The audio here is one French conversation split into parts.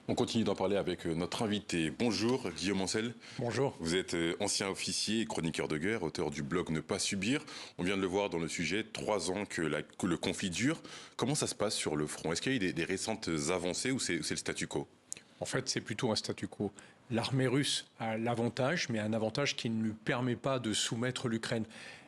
On continue d'en parler avec notre invité. Bonjour Guillaume Ancel. Bonjour. Vous êtes ancien officier et chroniqueur de guerre, auteur du blog Ne pas subir. On vient de le voir dans le sujet, 3 ans que le conflit dure. Comment ça se passe sur le front? Est-ce qu'il y a eu des récentes avancées ou c'est le statu quo? En fait, c'est plutôt un statu quo. L'armée russe a l'avantage, mais un avantage qui ne lui permet pas de soumettre l'Ukraine.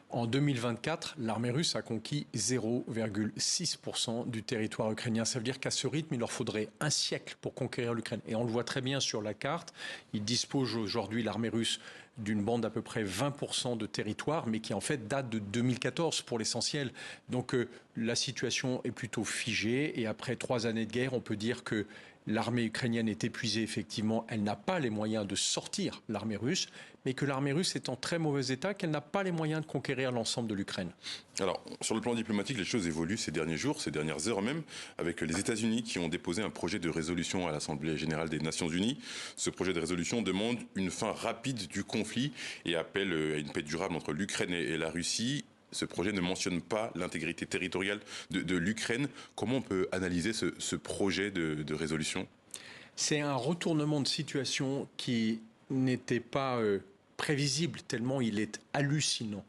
En 2024, l'armée russe a conquis 0,6% du territoire ukrainien. Ça veut dire qu'à ce rythme, il leur faudrait un siècle pour conquérir l'Ukraine. Et on le voit très bien sur la carte. Il dispose aujourd'hui, l'armée russe, d'une bande d'à peu près 20% de territoire, mais qui en fait date de 2014 pour l'essentiel. Donc la situation est plutôt figée. Et après 3 années de guerre, on peut dire que l'armée ukrainienne est épuisée, effectivement. Elle n'a pas les moyens de sortir l'armée russe, mais que l'armée russe est en très mauvais état, qu'elle n'a pas les moyens de conquérir l'ensemble de l'Ukraine. Alors, sur le plan diplomatique, les choses évoluent ces derniers jours, ces dernières heures même, avec les États-Unis qui ont déposé un projet de résolution à l'Assemblée générale des Nations unies. Ce projet de résolution demande une fin rapide du conflit et appelle à une paix durable entre l'Ukraine et la Russie. Ce projet ne mentionne pas l'intégrité territoriale de l'Ukraine. Comment on peut analyser ce projet de résolution? C'est un retournement de situation qui n'était pas prévisible, tellement il est hallucinant.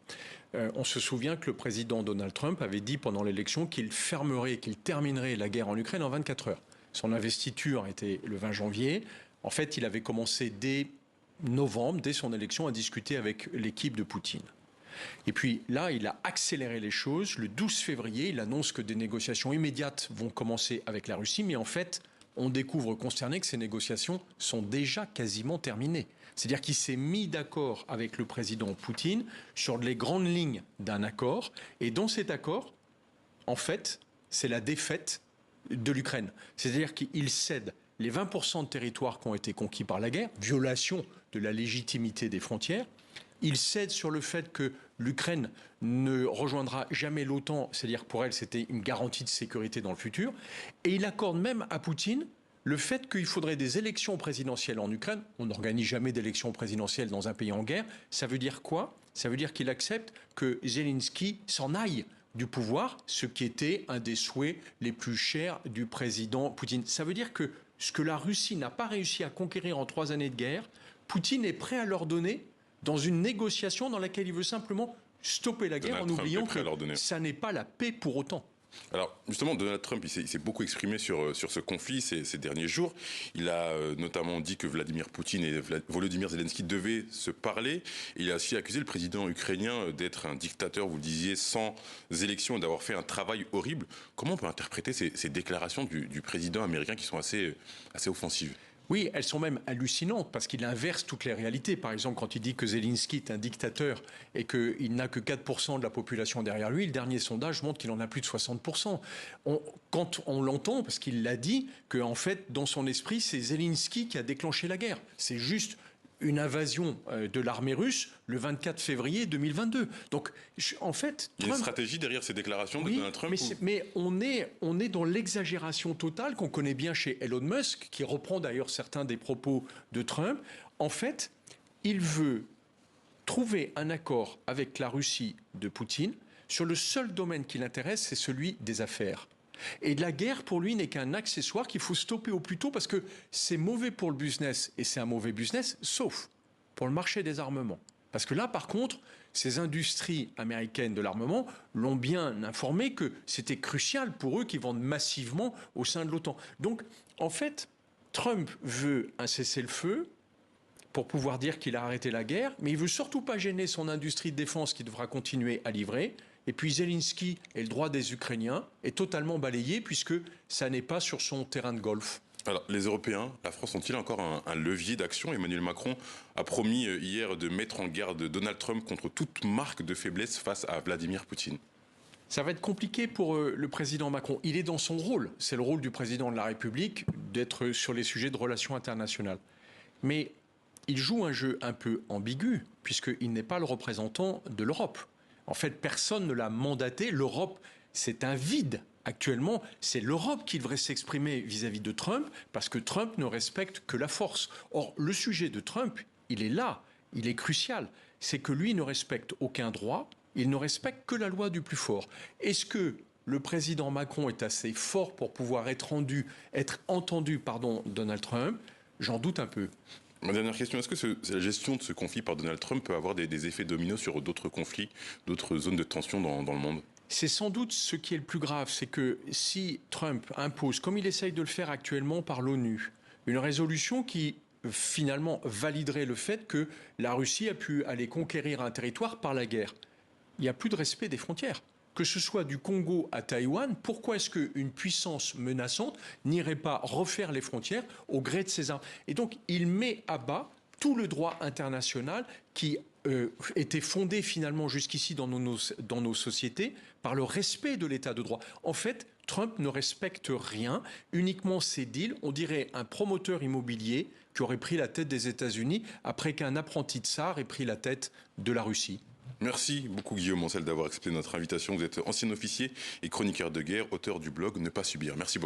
On se souvient que le président Donald Trump avait dit pendant l'élection qu'il fermerait, qu'il terminerait la guerre en Ukraine en 24 heures. Son investiture était le 20 janvier. En fait, il avait commencé dès novembre, dès son élection, à discuter avec l'équipe de Poutine. Et puis là, il a accéléré les choses. Le 12 février, il annonce que des négociations immédiates vont commencer avec la Russie. Mais en fait, on découvre consterné que ces négociations sont déjà quasiment terminées. C'est-à-dire qu'il s'est mis d'accord avec le président Poutine sur les grandes lignes d'un accord. Et dans cet accord, en fait, c'est la défaite de l'Ukraine. C'est-à-dire qu'il cède les 20% de territoires qui ont été conquis par la guerre, violation de la légitimité des frontières. Il cède sur le fait que l'Ukraine ne rejoindra jamais l'OTAN, c'est-à-dire pour elle c'était une garantie de sécurité dans le futur, et il accorde même à Poutine le fait qu'il faudrait des élections présidentielles en Ukraine. On n'organise jamais d'élections présidentielles dans un pays en guerre. Ça veut dire quoi? Ça veut dire qu'il accepte que Zelensky s'en aille du pouvoir, ce qui était un des souhaits les plus chers du président Poutine. Ça veut dire que ce que la Russie n'a pas réussi à conquérir en 3 années de guerre, Poutine est prêt à leur donner dans une négociation dans laquelle il veut simplement stopper la guerre en oubliant que ça n'est pas la paix pour autant. Alors, justement, Donald Trump, il s'est beaucoup exprimé sur ce conflit ces derniers jours. Il a notamment dit que Vladimir Poutine et Volodymyr Zelensky devaient se parler. Il a aussi accusé le président ukrainien d'être un dictateur, vous le disiez, sans élection et d'avoir fait un travail horrible. Comment on peut interpréter ces déclarations du président américain qui sont assez offensives? Oui, elles sont même hallucinantes parce qu'il inverse toutes les réalités. Par exemple, quand il dit que Zelensky est un dictateur et qu'il n'a que 4% de la population derrière lui, le dernier sondage montre qu'il en a plus de 60%. Quand on l'entend, parce qu'il l'a dit, qu'en fait, dans son esprit, c'est Zelensky qui a déclenché la guerre. C'est juste une invasion de l'armée russe le 24 février 2022. Donc, en fait, il y a une stratégie derrière ces déclarations de Donald Trump. Mais on est dans l'exagération totale qu'on connaît bien chez Elon Musk, qui reprend d'ailleurs certains des propos de Trump. En fait, il veut trouver un accord avec la Russie de Poutine sur le seul domaine qui l'intéresse, c'est celui des affaires. Et la guerre, pour lui, n'est qu'un accessoire qu'il faut stopper au plus tôt parce que c'est mauvais pour le business, et c'est un mauvais business, sauf pour le marché des armements. Parce que là, par contre, ces industries américaines de l'armement l'ont bien informé que c'était crucial pour eux qui vendent massivement au sein de l'OTAN. Donc, en fait, Trump veut un cessez-le-feu pour pouvoir dire qu'il a arrêté la guerre, mais il ne veut surtout pas gêner son industrie de défense qui devra continuer à livrer. Et puis Zelensky et le droit des Ukrainiens est totalement balayé puisque ça n'est pas sur son terrain de golf. Alors, les Européens, la France, ont-ils encore un levier d'action? Emmanuel Macron a promis hier de mettre en garde Donald Trump contre toute marque de faiblesse face à Vladimir Poutine. Ça va être compliqué pour le président Macron. Il est dans son rôle. C'est le rôle du président de la République d'être sur les sujets de relations internationales. Mais il joue un jeu un peu ambigu puisqu'il n'est pas le représentant de l'Europe. En fait, personne ne l'a mandaté. L'Europe, c'est un vide. Actuellement, c'est l'Europe qui devrait s'exprimer vis-à-vis de Trump parce que Trump ne respecte que la force. Or, le sujet de Trump, il est là, il est crucial. C'est que lui ne respecte aucun droit, il ne respecte que la loi du plus fort. Est-ce que le président Macron est assez fort pour pouvoir être entendu, Donald Trump, j'en doute un peu. Ma dernière question, est-ce que la gestion de ce conflit par Donald Trump peut avoir des effets dominos sur d'autres conflits, d'autres zones de tension dans le monde? C'est sans doute ce qui est le plus grave, c'est que si Trump impose, comme il essaye de le faire actuellement par l'ONU, une résolution qui finalement validerait le fait que la Russie a pu aller conquérir un territoire par la guerre, il n'y a plus de respect des frontières. Que ce soit du Congo à Taïwan, pourquoi est-ce qu'une puissance menaçante n'irait pas refaire les frontières au gré de ses armes? Et donc, il met à bas tout le droit international qui était fondé finalement jusqu'ici dans nos sociétés par le respect de l'état de droit. En fait, Trump ne respecte rien, uniquement ses deals. On dirait un promoteur immobilier qui aurait pris la tête des États-Unis après qu'un apprenti tsar ait pris la tête de la Russie. Merci beaucoup Guillaume Ancel d'avoir accepté notre invitation. Vous êtes ancien officier et chroniqueur de guerre, auteur du blog Ne pas subir. Merci beaucoup.